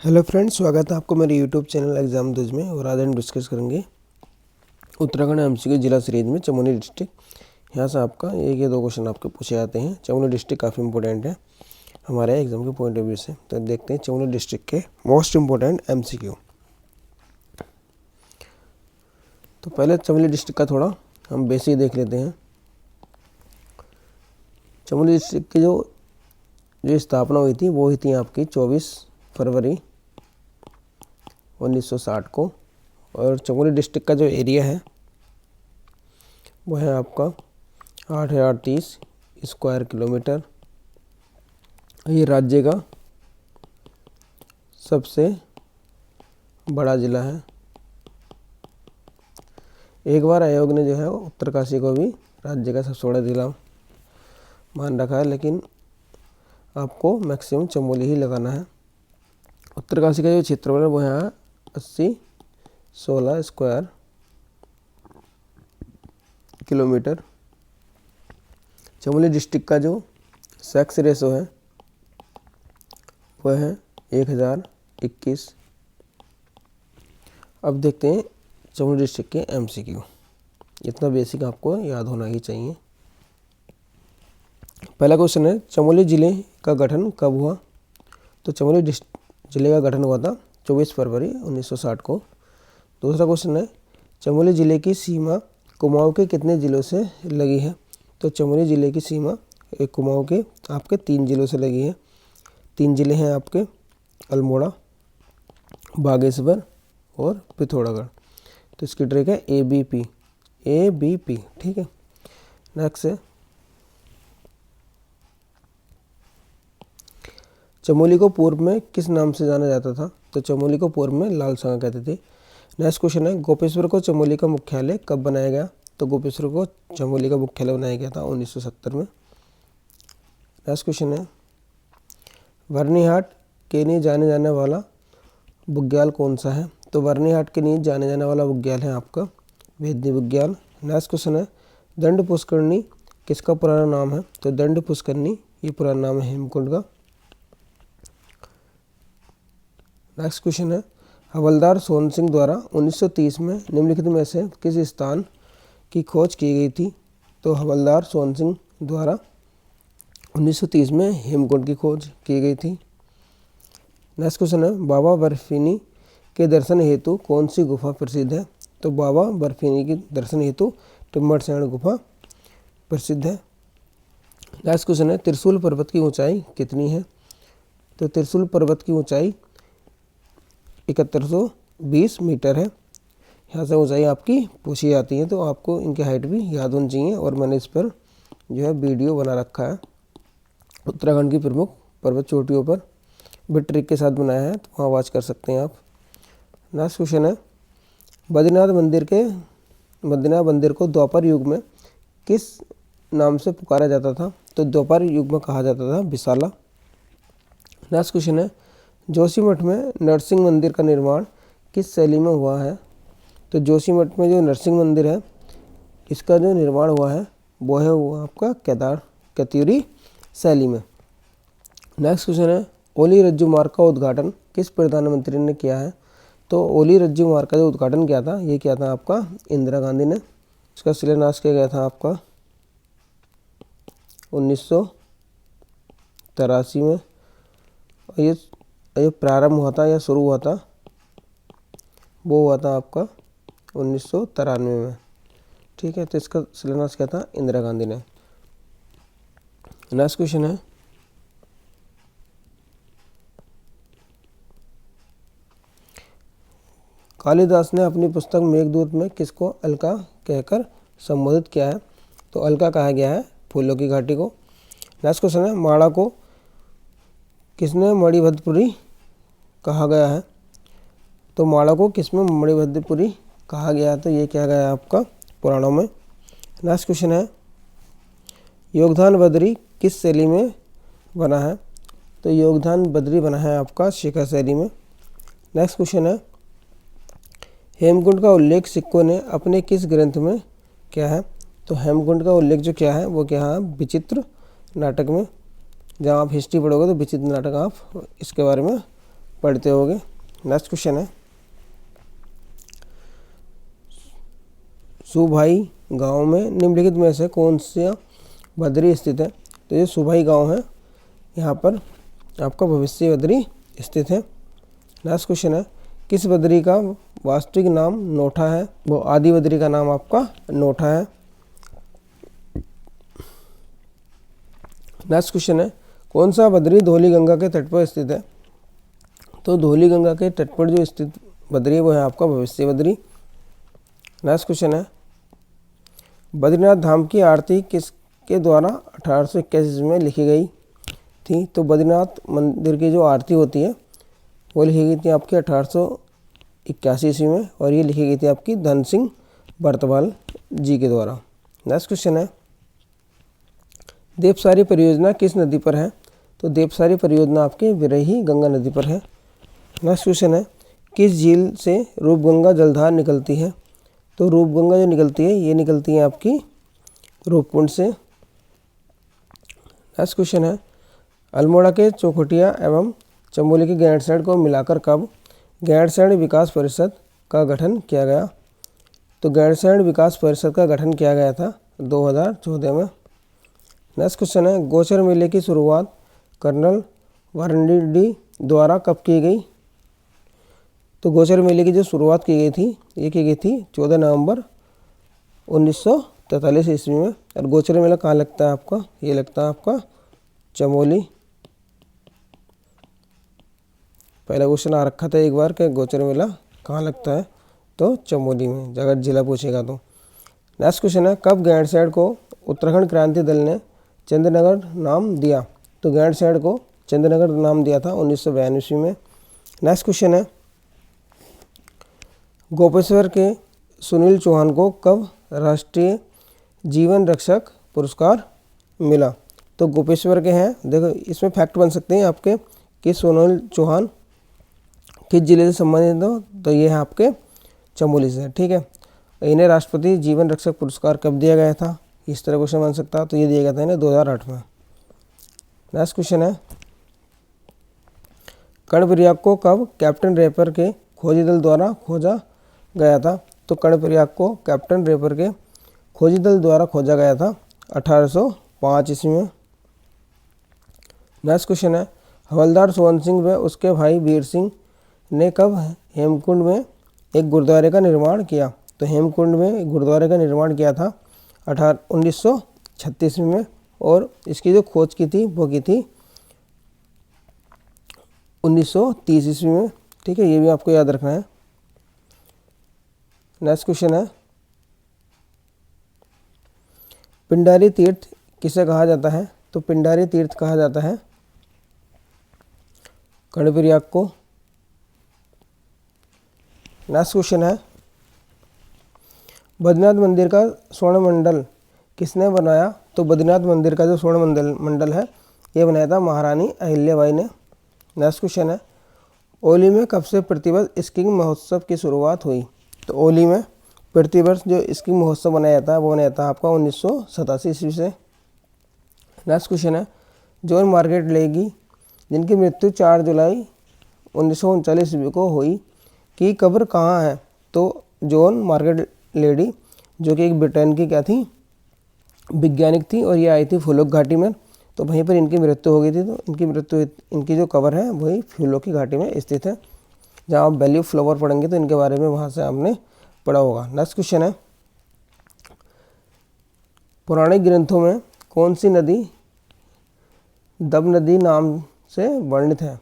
Hello friends, स्वागत है आपको मेरे यूट्यूब चैनल एग्जाम दूज में। और आज हम डिस्कस करेंगे उत्तराखंड एमसीक्यू जिला सीरीज में चमोली डिस्ट्रिक्ट। यहाँ से आपका एक या दो क्वेश्चन आपके पूछे जाते हैं। चमोली डिस्ट्रिक्ट काफ़ी इंपॉर्टेंट है हमारे एग्जाम के पॉइंट ऑफ व्यू से। तो देखते हैं चमोली डिस्ट्रिक्ट के मोस्ट इंपॉर्टेंट एमसीक्यू। तो पहले चमोली डिस्ट्रिक्ट का थोड़ा हम बेसिक देख लेते हैं। चमोली डिस्ट्रिक्ट की जो स्थापना हुई थी वो हुई थी आपकी 24 फरवरी 1960 को। और चमोली डिस्ट्रिक्ट का जो एरिया है वो है आपका 8030 स्क्वायर किलोमीटर। ये राज्य का सबसे बड़ा ज़िला है। एक बार आयोग ने जो है उत्तरकाशी को भी राज्य का सबसे बड़ा ज़िला मान रखा है, लेकिन आपको मैक्सिमम चमोली ही लगाना है। उत्तरकाशी का जो क्षेत्रफल है वो है 8016 स्क्वायर किलोमीटर। चमोली डिस्ट्रिक्ट का जो सेक्स रेशो है वह है 1021। अब देखते हैं चमोली डिस्ट्रिक्ट के एमसीक्यू। इतना बेसिक आपको याद होना ही चाहिए। पहला क्वेश्चन है, चमोली ज़िले का गठन कब हुआ? तो चमोली ज़िले का गठन हुआ था 24 फरवरी 1960 को। दूसरा क्वेश्चन है, चमोली ज़िले की सीमा कुमाऊं के कितने ज़िलों से लगी है? तो चमोली ज़िले की सीमा कुमाऊं के आपके 3 ज़िलों से लगी है। 3 ज़िले हैं आपके अल्मोड़ा, बागेश्वर और पिथौरागढ़। तो इसकी ट्रिक है ABP। ठीक है। नेक्स्ट है, चमोली को पूर्व में किस नाम से जाना जाता था? तो चमोली को पूर्व में लाल सांगा कहते थे। नेक्स्ट क्वेश्चन है, गोपेश्वर को चमोली का मुख्यालय कब बनाया गया? तो गोपेश्वर को चमोली का मुख्यालय बनाया गया था 1970 में। नेक्स्ट क्वेश्चन है, बर्निहाट के लिए जाने जाने वाला बुग्याल कौन सा है? तो बर्निहाट के लिए जाने जाने वाला बुग्याल है आपका वेदी बुग्याल। नेक्स्ट क्वेश्चन है, दंड पुष्करणी किसका पुराना नाम है? तो दंड पुष्करणी ये पुराना नाम है हेमकुंड का। नेक्स्ट क्वेश्चन है, हवलदार सोहन सिंह द्वारा 1930 में निम्नलिखित में से किस स्थान की खोज की गई थी? तो हवलदार सोहन सिंह द्वारा 1930 में हेमकुंड की खोज की गई थी। नेक्स्ट क्वेश्चन है, बाबा बर्फिनी के दर्शन हेतु कौन सी गुफा प्रसिद्ध है? तो बाबा बर्फिनी के दर्शन हेतु टिम्बरसैंण गुफा प्रसिद्ध है। नेक्स्ट क्वेश्चन है, त्रिशूल पर्वत की ऊंचाई कितनी है? तो त्रिशूल पर्वत की ऊंचाई 7120 मीटर है। यहाँ से ऊंचाई आपकी पूछी जाती है, तो आपको इनकी हाइट भी याद होनी चाहिए। और मैंने इस पर जो है वीडियो बना रखा है उत्तराखंड की प्रमुख पर्वत चोटियों पर, भी ट्रिक के साथ बनाया है, तो वहाँ वॉच कर सकते हैं आप। नेक्स्ट क्वेश्चन है, बद्रीनाथ मंदिर को द्वापर युग में किस नाम से पुकारा जाता था? तो द्वापर युग में कहा जाता था विशाला। नेक्स्ट क्वेश्चन है, जोशीमठ में नरसिंह मंदिर का निर्माण किस शैली में हुआ है? तो जोशीमठ में जो नरसिंह मंदिर है इसका जो निर्माण हुआ है वो है वो आपका केतुरी शैली में। नेक्स्ट क्वेश्चन है, ओली रज्जू मार्ग का उद्घाटन किस प्रधानमंत्री ने किया है? तो ओली रज्जू मार्ग का जो उद्घाटन किया था ये किया था आपका इंदिरा गांधी ने। इसका शिलान्यास किया गया था आपका 1983 में। ये प्रारंभ हुआ था या शुरू हुआ था वो हुआ था आपका 1993 में। ठीक है, तो इसका शिलान्यास किया था इंदिरा गांधी ने। नेक्स्ट क्वेश्चन है, कालिदास ने अपनी पुस्तक मेघदूत में किसको अलका कहकर संबोधित किया है? तो अलका कहा गया है फूलों की घाटी को। नेक्स्ट क्वेश्चन है, माड़ा को किसने मणिभद्रपुरी कहा गया है? तो माड़ा को किसमें मणिभद्रपुरी कहा गया है? तो ये क्या गया है आपका पुराणों में। नेक्स्ट क्वेश्चन है, योगदान बद्री किस शैली में बना है? तो योगदान बद्री बना है आपका शिखर शैली में। नेक्स्ट क्वेश्चन है, हेमकुंड का उल्लेख सिक्कों ने अपने किस ग्रंथ में किया है? तो हेमकुंड का उल्लेख जो क्या है वो क्या है विचित्र नाटक में। जहाँ आप हिस्ट्री पढ़ोगे तो विचित्र नाटक आप इसके बारे में पढ़ते होगे। नेक्स्ट क्वेश्चन है, सुभाई गांव में निम्नलिखित में से कौन सा बद्री स्थित है? तो ये सुभाई गांव है, यहाँ पर आपका भविष्य बद्री स्थित है। नेक्स्ट क्वेश्चन है, किस बद्री का वास्तविक नाम नोठा है? वो आदि बद्री का नाम आपका नोठा है। नेक्स्ट क्वेश्चन है, कौन सा बद्री धौली गंगा के तट पर स्थित है? तो धौली गंगा के तट पर जो स्थित बद्री है वो है आपका भविष्य बद्री। नेक्स्ट क्वेश्चन है, बद्रीनाथ धाम की आरती किसके द्वारा 1881 ईस्वी में लिखी गई थी? तो बद्रीनाथ मंदिर की जो आरती होती है वो लिखी गई थी आपकी 1881 ईस्वी में, और ये लिखी गई थी आपकी धन सिंह बर्तवाल जी के द्वारा। नेक्स्ट क्वेश्चन है, देवसारी परियोजना किस नदी पर है? तो देवसारी परियोजना आपकी विरही गंगा नदी पर है। नेक्स्ट क्वेश्चन है, किस झील से रूपगंगा जलधार निकलती है? तो रूपगंगा जो निकलती है ये निकलती है आपकी रूपकुंड से। नेक्स्ट क्वेश्चन है, अल्मोड़ा के चौखुटिया एवं चमोली के गैंडसैंड को मिलाकर कब गैंडसैंड विकास परिषद का गठन किया गया? तो गैंडसैंड विकास परिषद का गठन किया गया था 2014 में। नेक्स्ट क्वेश्चन है, गोचर मेले की शुरुआत कर्नल वारंडी द्वारा कब की गई? तो गोचर मेले की जो शुरुआत की गई थी ये की गई थी 14 नवंबर 1943 ईस्वी में। और गोचर मेला कहाँ लगता है आपका? ये लगता है आपका चमोली। पहला क्वेश्चन आ रखा था एक बार कि गोचर मेला कहाँ लगता है, तो चमोली में, अगर जिला पूछेगा तो। नेक्स्ट क्वेश्चन है, कब गैंडसैंड को उत्तराखंड क्रांति दल ने चंद्रनगर नाम दिया? तो गैंडसैंड को चंद्रनगर नाम दिया था 1992 ईस्वी में। नेक्स्ट क्वेश्चन है, गोपेश्वर के सुनील चौहान को कब राष्ट्रीय जीवन रक्षक पुरस्कार मिला? तो गोपेश्वर के हैं, देखो इसमें फैक्ट बन सकते हैं आपके कि सुनील चौहान किस जिले से संबंधित हो? तो ये है आपके चमोली से, ठीक है। इन्हें राष्ट्रपति जीवन रक्षक पुरस्कार कब दिया गया था? इस तरह क्वेश्चन बन सकता है, तो ये दिया गया था इन्हें 2008 में। नेक्स्ट क्वेश्चन है, कर्णप्रयाग को कब कैप्टन रैपर के खोजी दल द्वारा खोजा गया था? तो कर्णप्रयाग को कैप्टन रैपर के खोजी दल द्वारा खोजा गया था 1805 ईस्वी में। नेक्स्ट क्वेश्चन है, हवलदार सोहन सिंह व उसके भाई वीर सिंह ने कब हेमकुंड में एक गुरुद्वारे का निर्माण किया? तो हेमकुंड में एक गुरुद्वारे का निर्माण किया था 1936 में, और इसकी जो खोज की थी वो की थी 1930 ईस्वी में, ठीक है। ये भी आपको याद रखना है। नेक्स्ट क्वेश्चन है, पिंडारी तीर्थ किसे कहा जाता है? तो पिंडारी तीर्थ कहा जाता है कर्णप्रयाग को। नेक्स्ट क्वेश्चन है, बद्रीनाथ मंदिर का स्वर्ण मंडल किसने बनाया? तो बद्रीनाथ मंदिर का जो स्वर्ण मंडल है ये बनाया था महारानी अहिल्याबाई ने। नेक्स्ट क्वेश्चन है, ओली में कब से प्रतिवर्ष स्कीइंग महोत्सव की शुरुआत हुई? तो ओली में प्रतिवर्ष जो स्कीइंग महोत्सव बनाया था वो बनाया था आपका 1987 ईस्वी से। नेक्स्ट क्वेश्चन है, जॉन मार्गरेट लेगी जिनकी मृत्यु 4 जुलाई 1939 ईस्वी को हुई की कब्र कहाँ है? तो जॉन मार्गरेट लेडी जो कि एक ब्रिटेन की क्या थी, वैज्ञानिक थी, और ये आई थी फूलों की घाटी में, तो वहीं पर इनकी मृत्यु हो गई थी। तो इनकी जो कब्र है वही फूलों की घाटी में स्थित है। जहाँ आप वैली ऑफ फ्लावर पढ़ेंगे तो इनके बारे में वहाँ से आपने पढ़ा होगा। नेक्स्ट क्वेश्चन है, पौराणिक ग्रंथों में कौन सी नदी दब नदी नाम से वर्णित है?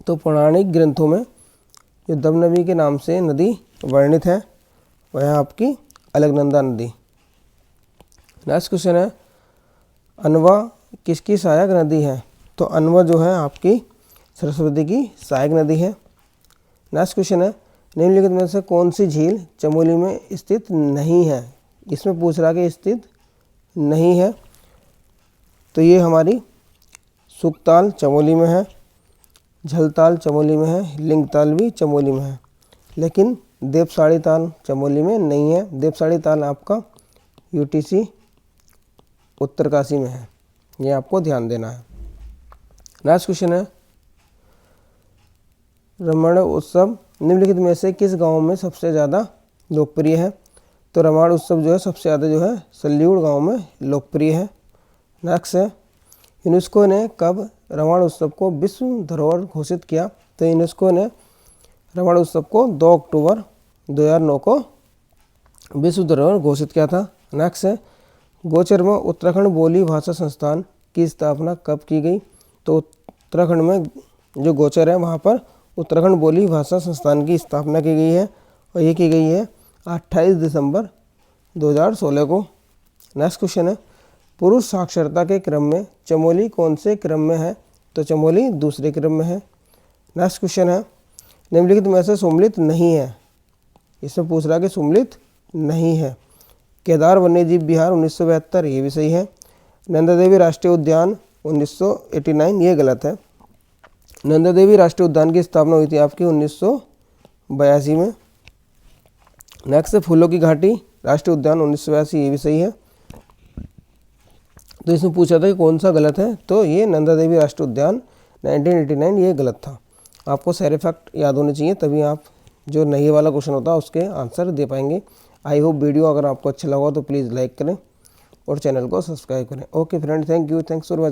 तो पौराणिक ग्रंथों में जो दब नदी के नाम से नदी वर्णित है वह है आपकी अलकनंदा नदी। नेक्स्ट क्वेश्चन है, अनवा किसकी सहायक नदी है? तो अनवा जो है आपकी सरस्वती की सहायक नदी है। नेक्स्ट क्वेश्चन है, निम्नलिखित में से कौन सी झील चमोली में स्थित नहीं है? इसमें पूछ रहा कि स्थित नहीं है, तो ये हमारी सुखताल चमोली में है, झलताल चमोली में है, लिंगताल भी चमोली में है, लेकिन देवसाड़ी ताल चमोली में नहीं है। देवसाड़ी ताल आपका यूटीसी उत्तरकाशी में है, ये आपको ध्यान देना है। नेक्स्ट क्वेश्चन है, रामायण उत्सव निम्नलिखित में से किस गांव में सबसे ज़्यादा लोकप्रिय है? तो रामायण उत्सव जो है सबसे ज़्यादा जो है सल्यूड़ गांव में लोकप्रिय है। नेक्स्ट है, यूनेस्को ने कब रामायण उत्सव को विश्व धरोहर घोषित किया? तो यूनेस्को ने रामायण उत्सव को 2 अक्टूबर 2009 को विश्व धरोहर घोषित किया था। नेक्स्ट है, गोचर में उत्तराखंड बोली भाषा संस्थान की स्थापना कब की गई? तो उत्तराखंड में जो गोचर है वहाँ पर उत्तराखंड बोली भाषा संस्थान की स्थापना की गई है और ये की गई है 28 दिसंबर 2016 को। नेक्स्ट क्वेश्चन है, पुरुष साक्षरता के क्रम में चमोली कौन से क्रम में है? तो चमोली दूसरे क्रम में है। नेक्स्ट क्वेश्चन है, निम्नलिखित में से सम्मिलित नहीं है। इसमें पूछ रहा है कि सम्मिलित नहीं है। केदार वन्यजीव विहार 1972, ये भी सही है। नंदा देवी राष्ट्रीय उद्यान 1989, ये गलत है। नंदा देवी राष्ट्रीय उद्यान की स्थापना हुई थी आपकी 1982 में। नेक्स्ट है, फूलों की घाटी राष्ट्रीय उद्यान 1982, ये भी सही है। तो इसमें पूछा था कि कौन सा गलत है, तो ये नंदा देवी राष्ट्रीय उद्यान 1989 ये गलत था। आपको सारे फैक्ट याद होने चाहिए, तभी आप जो नहीं वाला क्वेश्चन होता है उसके आंसर दे पाएंगे। आई होप वीडियो अगर आपको अच्छा लगा तो प्लीज़ लाइक करें और चैनल को सब्सक्राइब करें। Okay friend, thank you, thanks for watching.